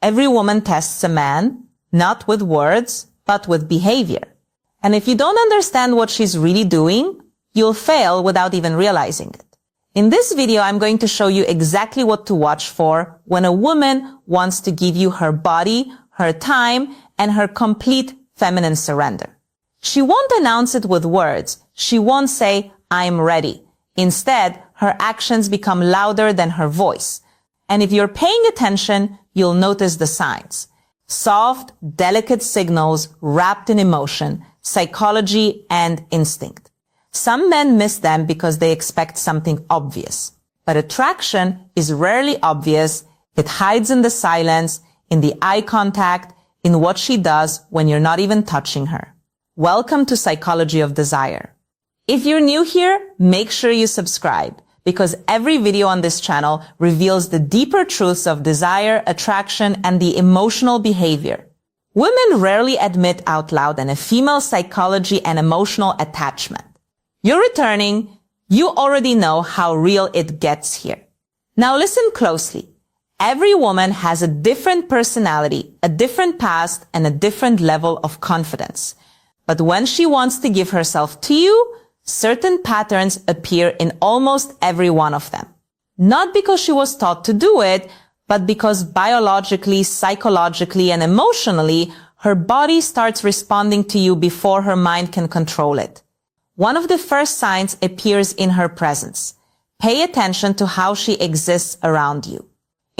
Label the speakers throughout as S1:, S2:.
S1: Every woman tests a man, not with words, but with behavior. And if you don't understand what she's really doing, you'll fail without even realizing it. In this video, I'm going to show you exactly what to watch for when a woman wants to give you her body, her time, and her complete feminine surrender. She won't announce it with words. She won't say, "I'm ready." Instead, her actions become louder than her voice. And if you're paying attention, you'll notice the signs. Soft, delicate signals wrapped in emotion, psychology, and instinct. Some men miss them because they expect something obvious. But attraction is rarely obvious. It hides in the silence, in the eye contact, in what she does when you're not even touching her. Welcome to Psychology of Desire. If you're new here, make sure you subscribe, because every video on this channel reveals the deeper truths of desire, attraction, and the emotional behavior. Women rarely admit out loud a female psychology and emotional attachment. You're returning. You already know how real it gets here. Now listen closely. Every woman has a different personality, a different past, and a different level of confidence. But when she wants to give herself to you, certain patterns appear in almost every one of them. Not because she was taught to do it, but because biologically, psychologically, and emotionally, her body starts responding to you before her mind can control it. One of the first signs appears in her presence. Pay attention to how she exists around you.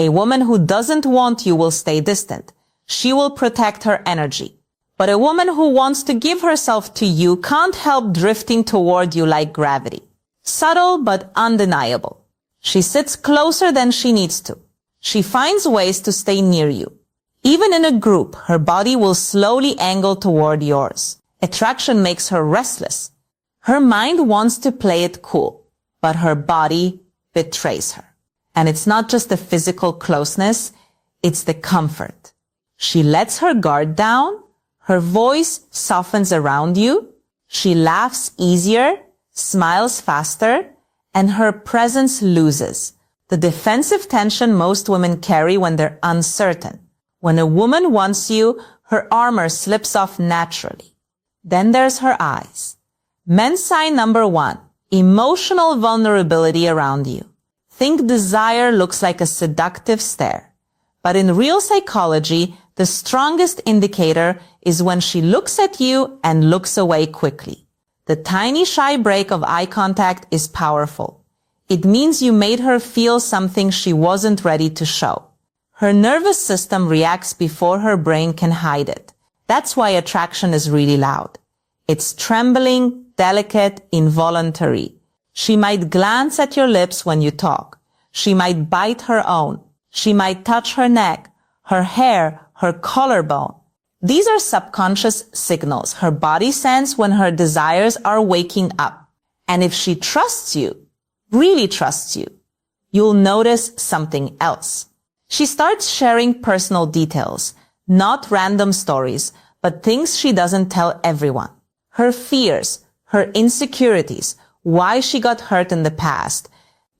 S1: A woman who doesn't want you will stay distant. She will protect her energy. But a woman who wants to give herself to you can't help drifting toward you like gravity. Subtle but undeniable. She sits closer than she needs to. She finds ways to stay near you. Even in a group, her body will slowly angle toward yours. Attraction makes her restless. Her mind wants to play it cool, but her body betrays her. And it's not just the physical closeness, it's the comfort. She lets her guard down. Her voice softens around you. She laughs easier, smiles faster, and her presence loses the defensive tension most women carry when they're uncertain. When a woman wants you, her armor slips off naturally. Then there's her eyes. Men's sign number 1, emotional vulnerability around you. Think desire looks like a seductive stare. But in real psychology, the strongest indicator is when she looks at you and looks away quickly. The tiny shy break of eye contact is powerful. It means you made her feel something she wasn't ready to show. Her nervous system reacts before her brain can hide it. That's why attraction is really loud. It's trembling, delicate, involuntary. She might glance at your lips when you talk. She might bite her own. She might touch her neck, her hair, her collarbone. These are subconscious signals her body sends when her desires are waking up. And if she trusts you, really trusts you, you'll notice something else. She starts sharing personal details, not random stories, but things she doesn't tell everyone. Her fears, her insecurities, why she got hurt in the past.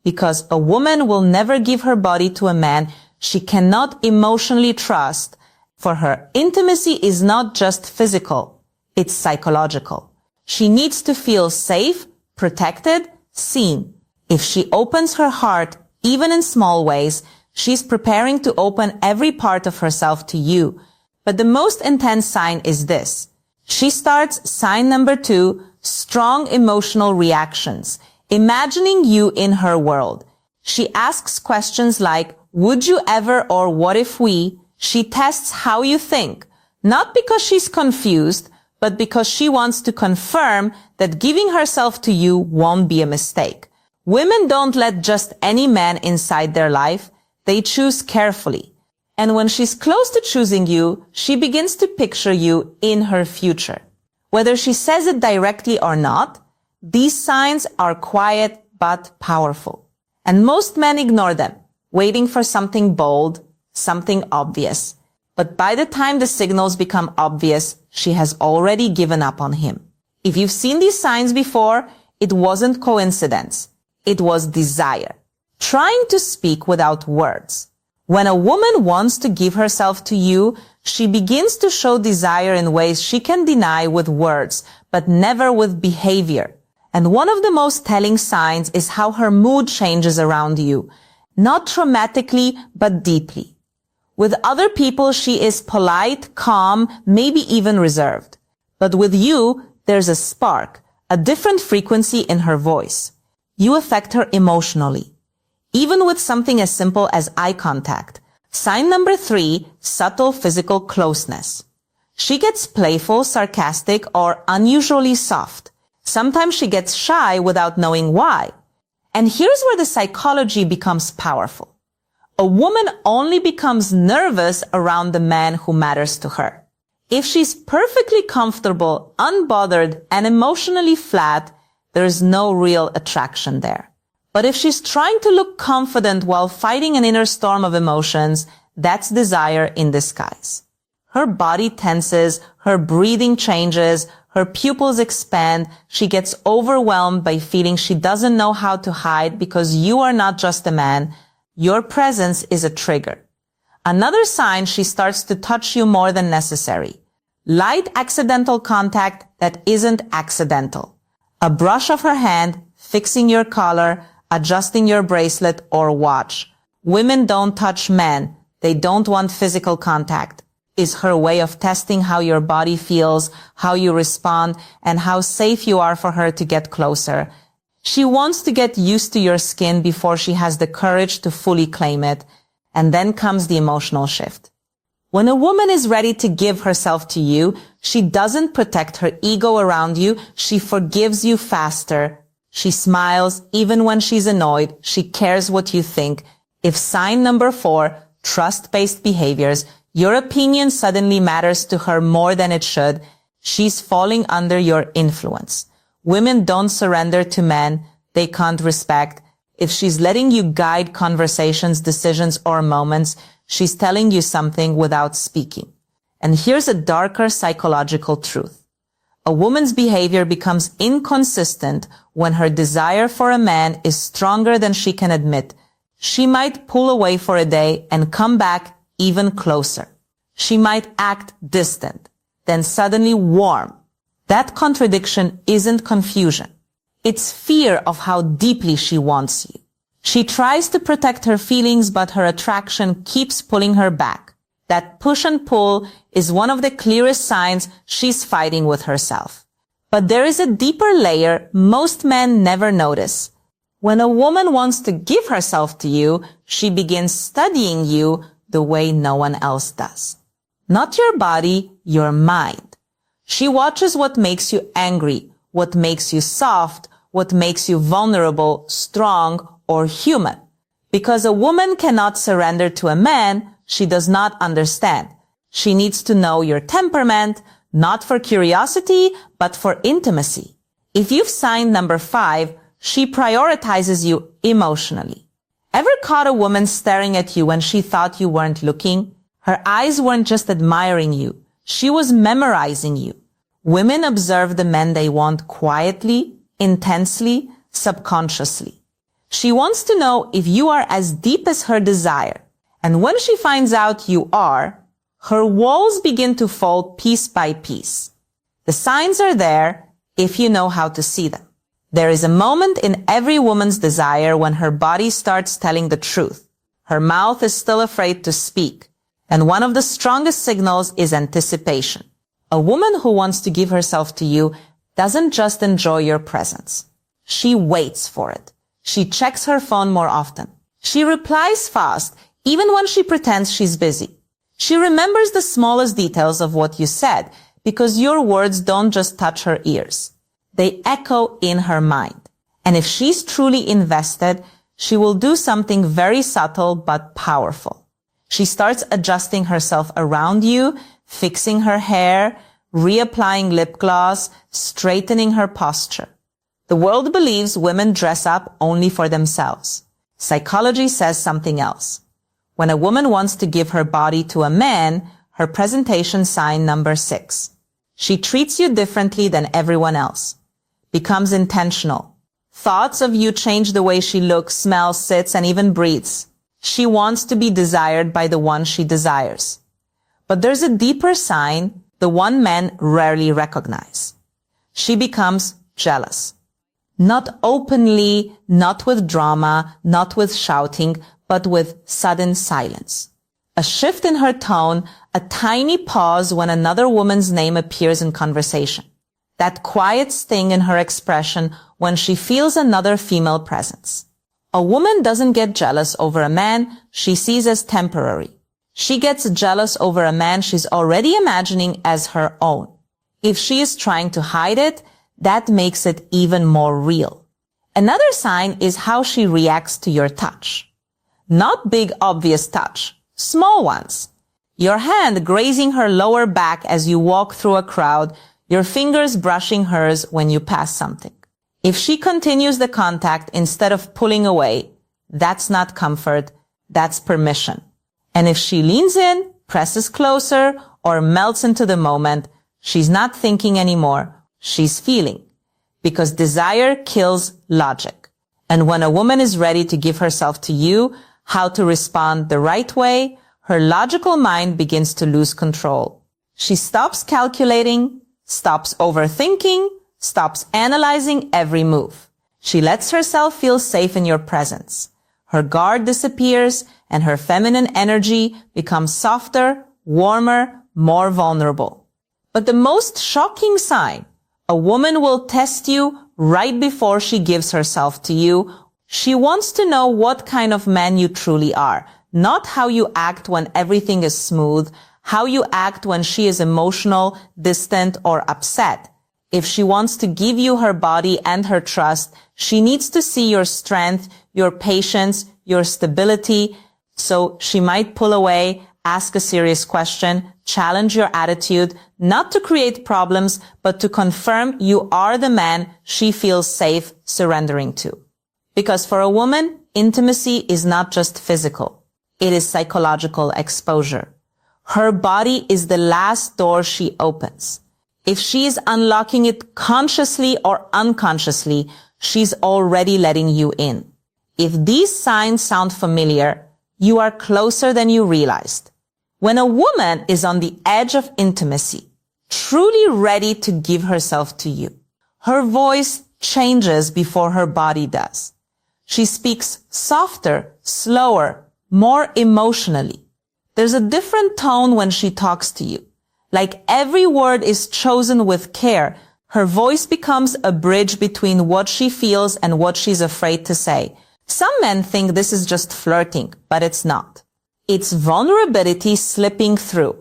S1: Because a woman will never give her body to a man she cannot emotionally trust. For her, intimacy is not just physical, it's psychological. She needs to feel safe, protected, seen. If she opens her heart, even in small ways, she's preparing to open every part of herself to you. But the most intense sign is this. She starts sign number 2, strong emotional reactions, imagining you in her world. She asks questions like, would you ever, or what if we? She tests how you think, not because she's confused, but because she wants to confirm that giving herself to you won't be a mistake. Women don't let just any man inside their life. They choose carefully. And when she's close to choosing you, she begins to picture you in her future. Whether she says it directly or not, these signs are quiet but powerful. And most men ignore them, waiting for something bold, something obvious. But by the time the signals become obvious, she has already given up on him. If you've seen these signs before, it wasn't coincidence. It was desire. Trying to speak without words. When a woman wants to give herself to you, she begins to show desire in ways she can deny with words, but never with behavior. And one of the most telling signs is how her mood changes around you, not traumatically, but deeply. With other people, she is polite, calm, maybe even reserved. But with you, there's a spark, a different frequency in her voice. You affect her emotionally. Even with something as simple as eye contact. Sign number 3, subtle physical closeness. She gets playful, sarcastic, or unusually soft. Sometimes she gets shy without knowing why. And here's where the psychology becomes powerful. A woman only becomes nervous around the man who matters to her. If she's perfectly comfortable, unbothered, and emotionally flat, there's no real attraction there. But if she's trying to look confident while fighting an inner storm of emotions, that's desire in disguise. Her body tenses, her breathing changes, her pupils expand, she gets overwhelmed by feeling she doesn't know how to hide because you are not just a man, your presence is a trigger. Another sign, she starts to touch you more than necessary. Light accidental contact that isn't accidental. A brush of her hand, fixing your collar, adjusting your bracelet or watch. Women don't touch men. They don't want physical contact. Is her way of testing how your body feels, how you respond, and how safe you are for her to get closer. She wants to get used to your skin before she has the courage to fully claim it. And then comes the emotional shift. When a woman is ready to give herself to you, she doesn't protect her ego around you. She forgives you faster. She smiles even when she's annoyed. She cares what you think. If sign number 4, trust-based behaviors, your opinion suddenly matters to her more than it should, she's falling under your influence. Women don't surrender to men they can't respect. If she's letting you guide conversations, decisions, or moments, she's telling you something without speaking. And here's a darker psychological truth. A woman's behavior becomes inconsistent when her desire for a man is stronger than she can admit. She might pull away for a day and come back even closer. She might act distant, then suddenly warm. That contradiction isn't confusion. It's fear of how deeply she wants you. She tries to protect her feelings, but her attraction keeps pulling her back. That push and pull is one of the clearest signs she's fighting with herself. But there is a deeper layer most men never notice. When a woman wants to give herself to you, she begins studying you the way no one else does. Not your body, your mind. She watches what makes you angry, what makes you soft, what makes you vulnerable, strong, or human. Because a woman cannot surrender to a man she does not understand. She needs to know your temperament, not for curiosity, but for intimacy. If you've signed number 5, she prioritizes you emotionally. Ever caught a woman staring at you when she thought you weren't looking? Her eyes weren't just admiring you. She was memorizing you. Women observe the men they want quietly, intensely, subconsciously. She wants to know if you are as deep as her desire. And when she finds out you are, her walls begin to fall piece by piece. The signs are there if you know how to see them. There is a moment in every woman's desire when her body starts telling the truth. Her mouth is still afraid to speak. And one of the strongest signals is anticipation. A woman who wants to give herself to you doesn't just enjoy your presence. She waits for it. She checks her phone more often. She replies fast, even when she pretends she's busy. She remembers the smallest details of what you said, because your words don't just touch her ears. They echo in her mind. And if she's truly invested, she will do something very subtle but powerful. She starts adjusting herself around you, fixing her hair, reapplying lip gloss, straightening her posture. The world believes women dress up only for themselves. Psychology says something else. When a woman wants to give her body to a man, her presentation sign number 6. She treats you differently than everyone else. Becomes intentional. Thoughts of you change the way she looks, smells, sits, and even breathes. She wants to be desired by the one she desires. But there's a deeper sign, the one men rarely recognize. She becomes jealous. Not openly, not with drama, not with shouting, but with sudden silence. A shift in her tone, a tiny pause when another woman's name appears in conversation. That quiet sting in her expression when she feels another female presence. A woman doesn't get jealous over a man she sees as temporary. She gets jealous over a man she's already imagining as her own. If she is trying to hide it, that makes it even more real. Another sign is how she reacts to your touch. Not big, obvious touch, small ones. Your hand grazing her lower back as you walk through a crowd, your fingers brushing hers when you pass something. If she continues the contact instead of pulling away, that's not comfort, that's permission. And if she leans in, presses closer, or melts into the moment, she's not thinking anymore, she's feeling. Because desire kills logic. And when a woman is ready to give herself to you, how to respond the right way, her logical mind begins to lose control. She stops calculating, stops overthinking, stops analyzing every move. She lets herself feel safe in your presence. Her guard disappears and her feminine energy becomes softer, warmer, more vulnerable. But the most shocking sign, a woman will test you right before she gives herself to you. She wants to know what kind of man you truly are, not how you act when everything is smooth, how you act when she is emotional, distant, or upset. If she wants to give you her body and her trust, she needs to see your strength, your patience, your stability. So she might pull away, ask a serious question, challenge your attitude, not to create problems, but to confirm you are the man she feels safe surrendering to. Because for a woman, intimacy is not just physical. It is psychological exposure. Her body is the last door she opens. If she is unlocking it consciously or unconsciously, she's already letting you in. If these signs sound familiar, you are closer than you realized. When a woman is on the edge of intimacy, truly ready to give herself to you, her voice changes before her body does. She speaks softer, slower, more emotionally. There's a different tone when she talks to you. Like every word is chosen with care, her voice becomes a bridge between what she feels and what she's afraid to say. Some men think this is just flirting, but it's not. It's vulnerability slipping through.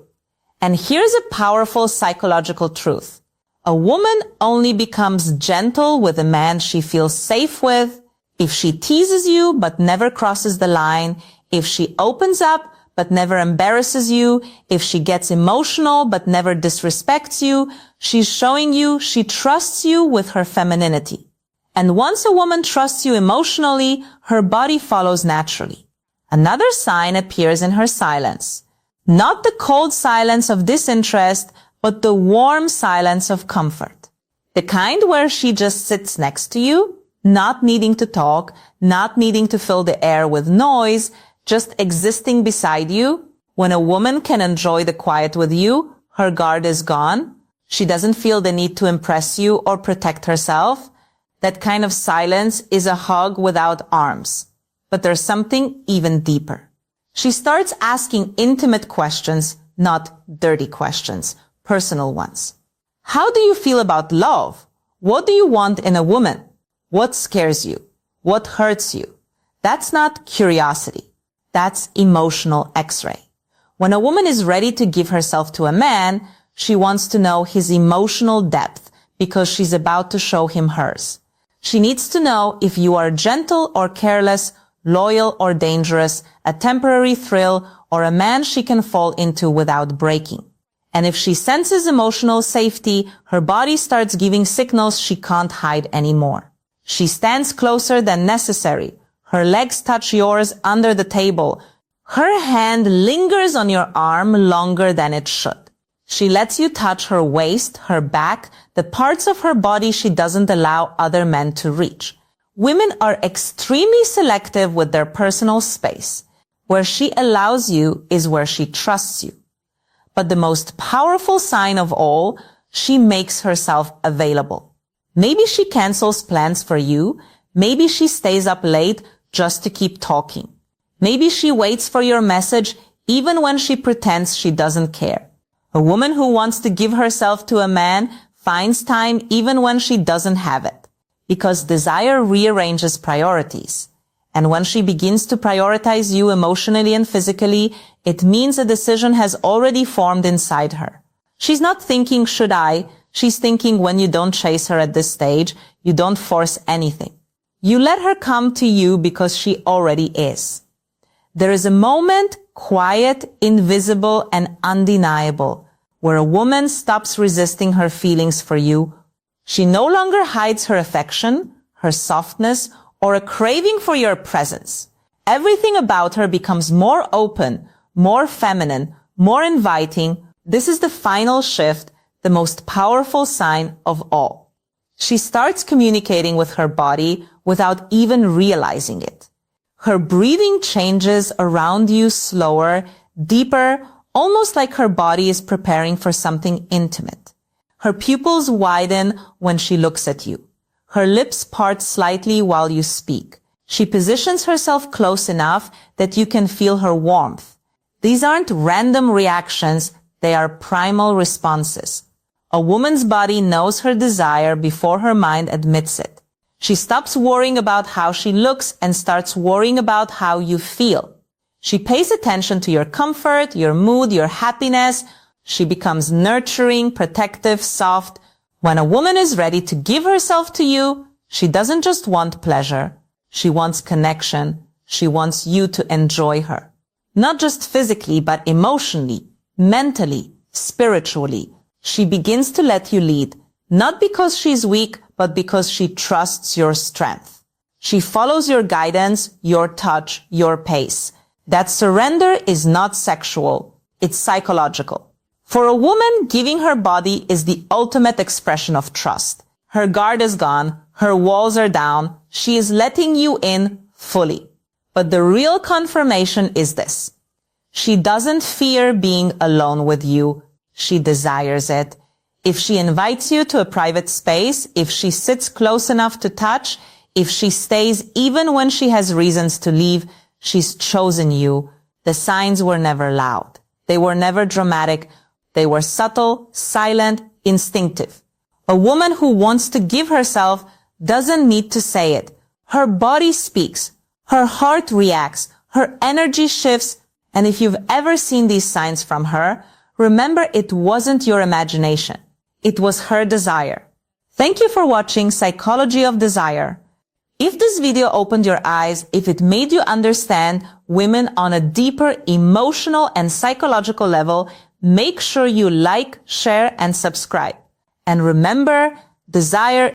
S1: And here's a powerful psychological truth. A woman only becomes gentle with a man she feels safe with if she teases you but never crosses the line, if she opens up but never embarrasses you, if she gets emotional but never disrespects you, she's showing you she trusts you with her femininity. And once a woman trusts you emotionally, her body follows naturally. Another sign appears in her silence. Not the cold silence of disinterest, but the warm silence of comfort. The kind where she just sits next to you, not needing to talk, not needing to fill the air with noise, just existing beside you. When a woman can enjoy the quiet with you, her guard is gone. She doesn't feel the need to impress you or protect herself. That kind of silence is a hug without arms. But there's something even deeper. She starts asking intimate questions, not dirty questions, personal ones. How do you feel about love? What do you want in a woman? What scares you? What hurts you? That's not curiosity. That's emotional X-ray. When a woman is ready to give herself to a man, she wants to know his emotional depth because she's about to show him hers. She needs to know if you are gentle or careless, loyal or dangerous, a temporary thrill, or a man she can fall into without breaking. And if she senses emotional safety, her body starts giving signals she can't hide anymore. She stands closer than necessary. Her legs touch yours under the table. Her hand lingers on your arm longer than it should. She lets you touch her waist, her back, the parts of her body she doesn't allow other men to reach. Women are extremely selective with their personal space. Where she allows you is where she trusts you. But the most powerful sign of all, she makes herself available. Maybe she cancels plans for you. Maybe she stays up late just to keep talking. Maybe she waits for your message even when she pretends she doesn't care. A woman who wants to give herself to a man finds time even when she doesn't have it, because desire rearranges priorities. And when she begins to prioritize you emotionally and physically, it means a decision has already formed inside her. She's not thinking, should I? She's thinking, when you don't chase her at this stage, you don't force anything. You let her come to you because she already is. There is a moment, quiet, invisible, and undeniable, where a woman stops resisting her feelings for you. She no longer hides her affection, her softness, or a craving for your presence. Everything about her becomes more open, more feminine, more inviting. This is the final shift, the most powerful sign of all. She starts communicating with her body without even realizing it. Her breathing changes around you slower, deeper, almost like her body is preparing for something intimate. Her pupils widen when she looks at you. Her lips part slightly while you speak. She positions herself close enough that you can feel her warmth. These aren't random reactions, they are primal responses. A woman's body knows her desire before her mind admits it. She stops worrying about how she looks and starts worrying about how you feel. She pays attention to your comfort, your mood, your happiness. She becomes nurturing, protective, soft. When a woman is ready to give herself to you, she doesn't just want pleasure. She wants connection. She wants you to enjoy her. Not just physically, but emotionally, mentally, spiritually. She begins to let you lead, not because she's weak, but because she trusts your strength. She follows your guidance, your touch, your pace. That surrender is not sexual. It's psychological. For a woman, giving her body is the ultimate expression of trust. Her guard is gone. Her walls are down. She is letting you in fully. But the real confirmation is this. She doesn't fear being alone with you. She desires it. If she invites you to a private space, if she sits close enough to touch, if she stays even when she has reasons to leave, she's chosen you. The signs were never loud. They were never dramatic. They were subtle, silent, instinctive. A woman who wants to give herself doesn't need to say it. Her body speaks. Her heart reacts. Her energy shifts. And if you've ever seen these signs from her, remember it wasn't your imagination. It was her desire. Thank you for watching Psychology of Desire. If this video opened your eyes, if it made you understand women on a deeper emotional and psychological level, make sure you like, share, and subscribe. And remember, desire